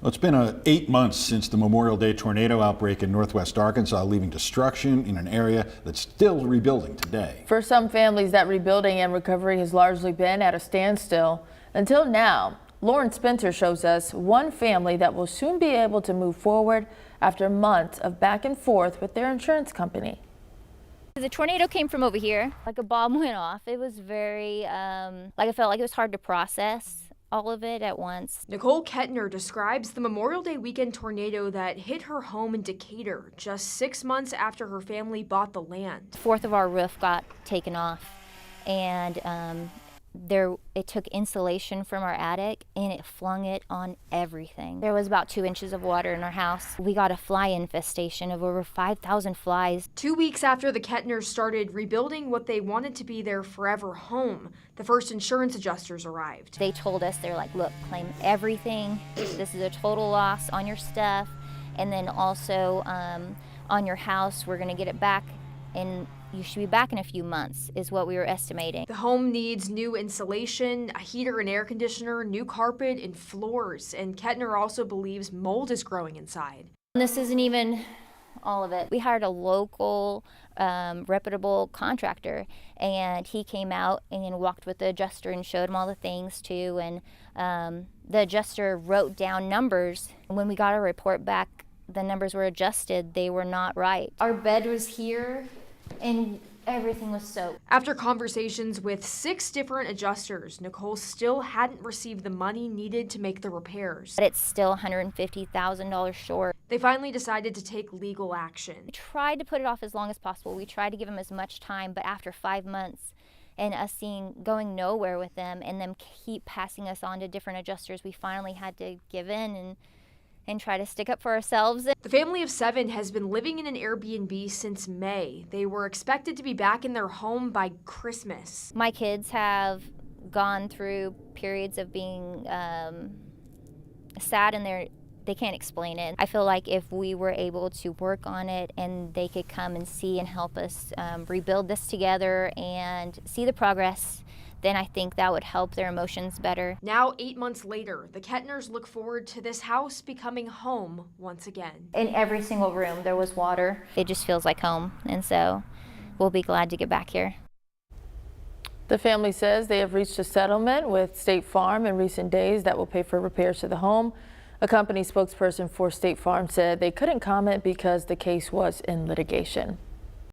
Well, it's been 8 months since the Memorial Day tornado outbreak in northwest Arkansas, leaving destruction in an area that's still rebuilding today. For some families, that rebuilding and recovery has largely been at a standstill. Until now, Lauren Spencer shows us one family that will soon be able to move forward after months of back and forth with their insurance company. The tornado came from over here, like a bomb went off. It was very, I felt like it was hard to process all of it at once. Nicole Kettner describes the Memorial Day weekend tornado that hit her home in Decatur just 6 months after her family bought the land. A fourth of our roof got taken off, and it took insulation from our attic and it flung it on everything. There was about 2 inches of water in our house. We got a fly infestation of over 5,000 flies. 2 weeks after the Kettners started rebuilding what they wanted to be their forever home, the first insurance adjusters arrived. They told us, they're like, look, claim everything. This is a total loss on your stuff. And then also on your house, we're gonna get it back, and you should be back in a few months, is what we were estimating. The home needs new insulation, a heater and air conditioner, new carpet, and floors. And Kettner also believes mold is growing inside. This isn't even all of it. We hired a local, reputable contractor, and he came out and walked with the adjuster and showed him all the things too. And the adjuster wrote down numbers. When we got our report back, the numbers were adjusted. They were not right. Our bed was here, and everything was soaked. After conversations with 6 different adjusters, Nicole still hadn't received the money needed to make the repairs. But it's still $150,000 short. They finally decided to take legal action. We tried to put it off as long as possible. We tried to give them as much time, but after 5 months and us going nowhere with them and them keep passing us on to different adjusters, we finally had to give in and try to stick up for ourselves. The family of 7 has been living in an Airbnb since May. They were expected to be back in their home by Christmas. My kids have gone through periods of being sad, and they can't explain it. I feel like if we were able to work on it and they could come and see and help us rebuild this together and see the progress, then I think that would help their emotions better. Now, 8 months later, the Kettners look forward to this house becoming home once again. In every single room there was water. It just feels like home, and so we'll be glad to get back here. The family says they have reached a settlement with State Farm in recent days that will pay for repairs to the home. A company spokesperson for State Farm said they couldn't comment because the case was in litigation.